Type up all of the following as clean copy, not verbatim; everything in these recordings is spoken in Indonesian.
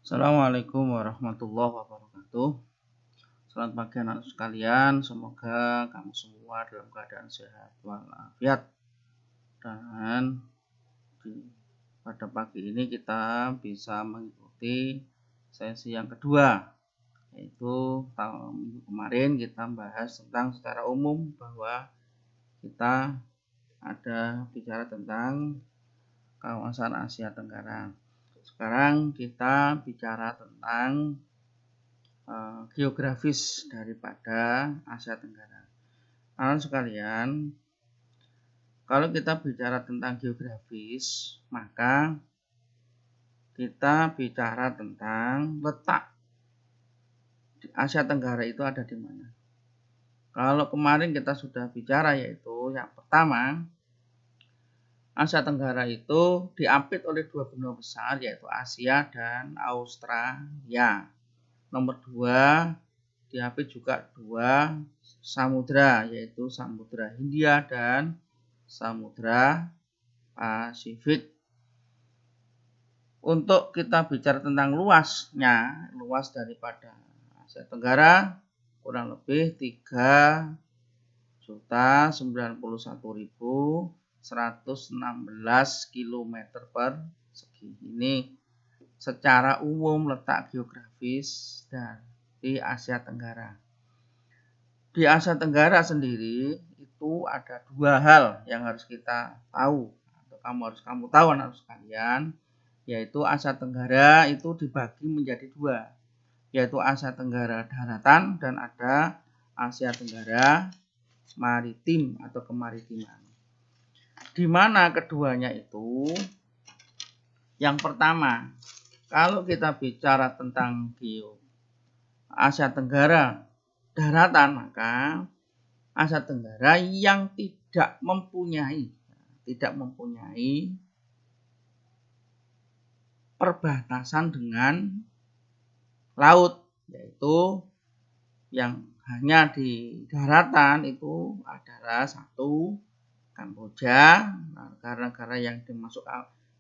Assalamualaikum warahmatullahi wabarakatuh. Selamat pagi anak sekalian. Semoga kamu semua dalam keadaan sehat walafiat. Dan pada pagi ini kita bisa mengikuti sesi yang kedua, yaitu minggu kemarin kita bahas tentang secara umum bahwa kita ada bicara tentang kawasan Asia Tenggara. Sekarang kita bicara tentang geografis daripada Asia Tenggara. Anak sekalian, kalau kita bicara tentang geografis, maka kita bicara tentang letak di Asia Tenggara itu ada di mana. Kalau kemarin kita sudah bicara, yaitu yang pertama, Asia Tenggara itu diapit oleh dua benua besar, yaitu Asia dan Australia. Nomor 2, diapit juga dua samudra, yaitu Samudra Hindia dan Samudra Pasifik. Untuk kita bicara tentang luas daripada Asia Tenggara kurang lebih 3.091.116 km persegi. Ini secara umum letak geografis di Asia Tenggara. Di Asia Tenggara sendiri itu ada dua hal yang harus kita tahu, atau kamu tahu anak sekalian, yaitu Asia Tenggara itu dibagi menjadi dua, yaitu Asia Tenggara daratan dan ada Asia Tenggara maritim atau kemaritiman. Di mana keduanya itu? Yang pertama, kalau kita bicara tentang Asia Tenggara daratan, maka Asia Tenggara yang tidak mempunyai perbatasan dengan laut, yaitu yang hanya di daratan itu adalah satu Kamboja. Negara-negara yang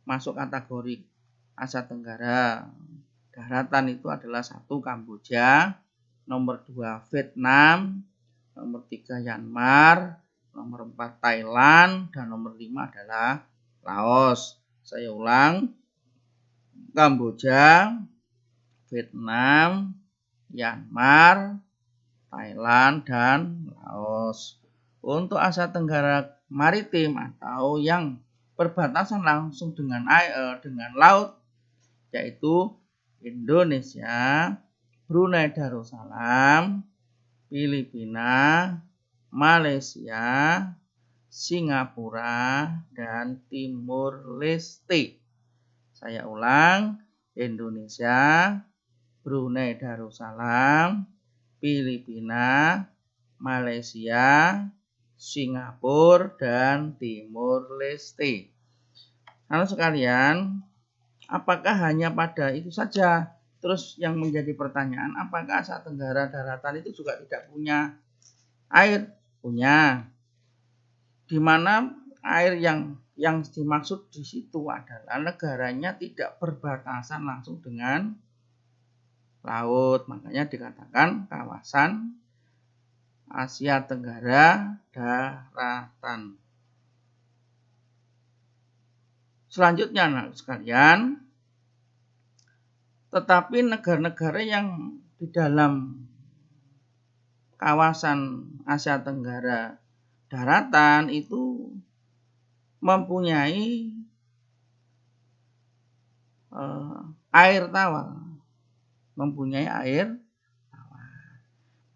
masuk kategori Asia Tenggara daratan itu adalah satu Kamboja, nomor 2 Vietnam, nomor 3 Myanmar, nomor 4 Thailand, dan nomor 5 adalah Laos. Saya ulang, Kamboja, Vietnam, Myanmar, Thailand, dan Laos. Untuk Asia Tenggara maritim atau yang berbatasan langsung dengan laut, yaitu Indonesia, Brunei Darussalam, Filipina, Malaysia, Singapura, dan Timur Leste. Saya ulang, Indonesia, Brunei Darussalam, Filipina, Malaysia, Singapura, dan Timur Leste. Anak sekalian, apakah hanya pada itu saja? Terus yang menjadi pertanyaan, apakah Asia Tenggara daratan itu juga tidak punya air? Punya. Di mana air yang dimaksud di situ adalah negaranya tidak berbatasan langsung dengan laut. Makanya dikatakan kawasan Asia Tenggara daratan. Selanjutnya anak sekalian, tetapi negara-negara yang di dalam kawasan Asia Tenggara daratan itu mempunyai air tawar.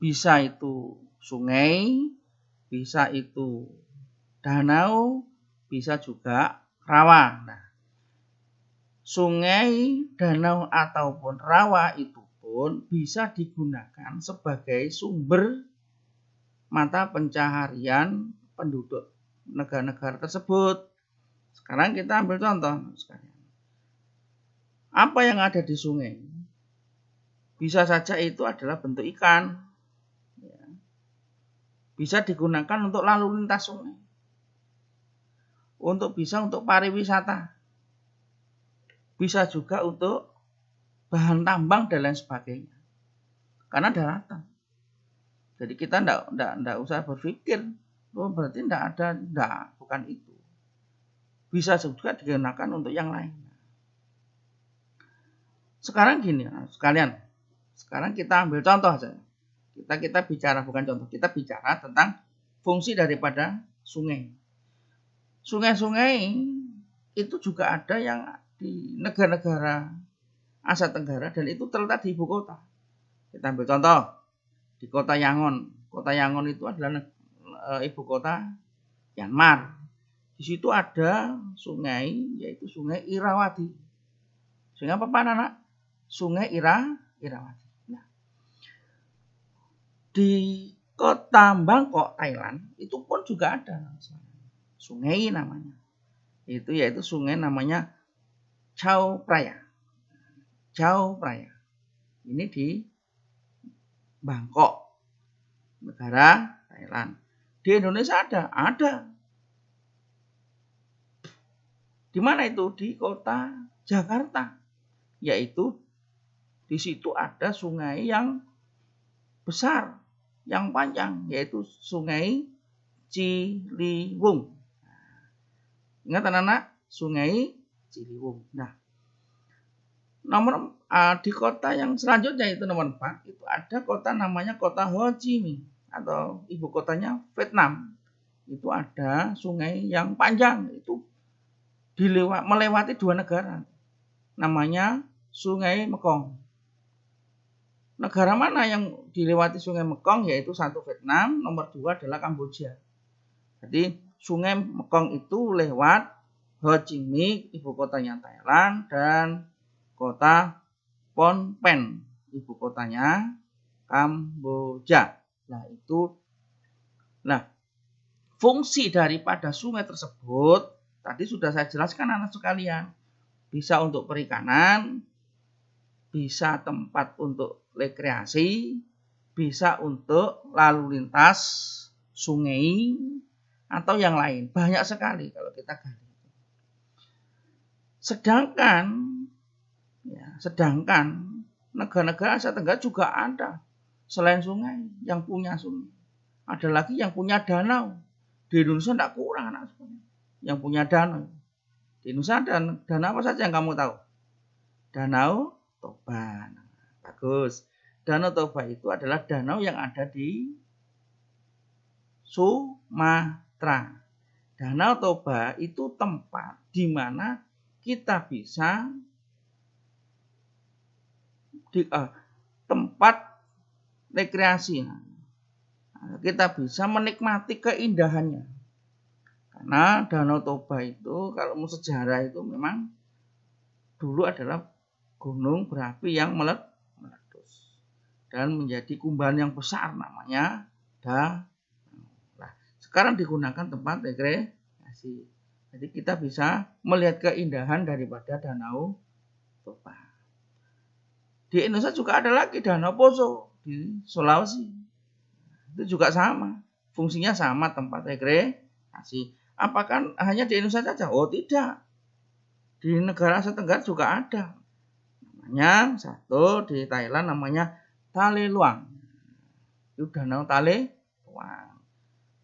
Bisa itu sungai, bisa itu danau, bisa juga rawa. Nah, sungai, danau ataupun rawa itu pun bisa digunakan sebagai sumber mata pencaharian penduduk negara-negara tersebut. Sekarang kita ambil contoh sekalian. Apa yang ada di sungai? Bisa saja itu adalah bentuk ikan. Bisa digunakan untuk lalu lintas sungai. Untuk pariwisata. Bisa juga untuk bahan tambang dan lain sebagainya. Karena daratan. Jadi kita enggak usah berpikir, oh berarti bukan itu. Bisa juga digunakan untuk yang lain. Sekarang gini, sekalian. Sekarang kita ambil contoh saja. Kita bicara bukan contoh, kita bicara tentang fungsi daripada sungai. Sungai-sungai itu juga ada yang di negara-negara Asia Tenggara dan itu terletak di ibu kota. Kita ambil contoh di kota Yangon. Kota Yangon itu adalah ibu kota Myanmar. Di situ ada sungai yaitu Sungai Irrawaddy. Sungai apa anak? Sungai Irrawaddy. Nah, di kota Bangkok, Thailand itu pun juga ada sungai namanya. Itu yaitu sungai namanya Chao Phraya. Chao Phraya. Ini di Bangkok, negara Thailand. Di Indonesia ada. Di mana itu? Di kota Jakarta. Yaitu di situ ada sungai yang besar, yang panjang, yaitu Sungai Ciliwung. Ingat anak-anak, Sungai Ciliwung. Nah, di kota yang selanjutnya itu nomor 4, itu ada kota namanya kota Ho Chi Minh atau ibu kotanya Vietnam. Itu ada sungai yang panjang, itu melewati 2 negara. Namanya Sungai Mekong. Negara mana yang dilewati Sungai Mekong? Yaitu 1 Vietnam, nomor 2 adalah Kamboja. Jadi Sungai Mekong itu lewat Ho Chi Minh, ibu kotanya Thailand, dan kota Phnom Penh, ibu kotanya Kamboja. Nah, fungsi daripada sungai tersebut tadi sudah saya jelaskan anak sekalian. Bisa untuk perikanan, bisa tempat untuk rekreasi, bisa untuk lalu lintas sungai atau yang lain. Banyak sekali kalau kita gali. Sedangkan negara-negara Asia Tenggara juga ada selain sungai yang punya sungai. Ada lagi yang punya danau. Di Indonesia tidak kurang anak sekalian yang punya danau. Di Indonesia ada danau apa saja yang kamu tahu? Danau Toba. Bagus. Danau Toba itu adalah danau yang ada di Sumatera. Danau Toba itu tempat di mana kita bisa tempat rekreasi. Kita bisa menikmati keindahannya. Karena Danau Toba itu kalau mau sejarah itu memang dulu adalah gunung berapi yang meletus dan menjadi kubangan yang besar namanya Danau. Nah, sekarang digunakan tempat rekreasi. Jadi kita bisa melihat keindahan daripada Danau Toba. Di Indonesia juga ada lagi Danau Poso di Sulawesi. Itu juga sama. Fungsinya sama, tempat rekreasi. Apakah hanya di Indonesia saja? Oh tidak. Di negara Asia Tenggara juga ada. Namanya satu di Thailand namanya Tale Luang. Itu Danau Tale Luang.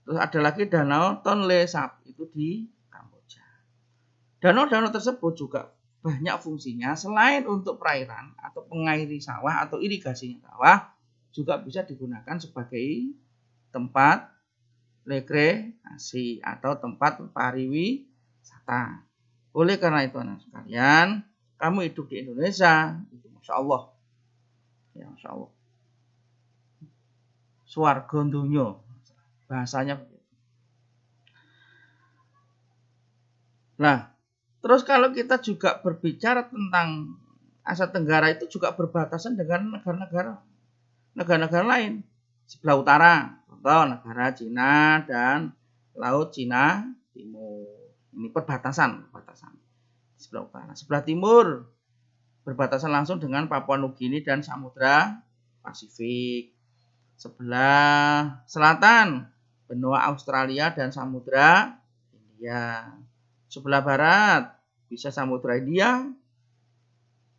Terus ada lagi Danau Tonle Sap. Itu di Kamboja. Danau-danau tersebut juga banyak fungsinya. Selain untuk perairan atau pengairi sawah atau irigasinya sawah, juga bisa digunakan sebagai tempat rekreasi atau tempat pariwisata. Oleh karena itu anak sekalian, kamu hidup di Indonesia, itu Masya Allah. Ya Masya Allah. Swarga donya. Bahasanya begitu. Nah, terus kalau kita juga berbicara tentang Asia Tenggara itu juga berbatasan dengan negara-negara lain. Sebelah utara, contoh negara Cina dan Laut Cina Timur. Ini perbatasan. Sebelah utara. Sebelah timur berbatasan langsung dengan Papua Nugini dan Samudra Pasifik. Sebelah selatan benua Australia dan Samudra India. Sebelah barat bisa Samudra India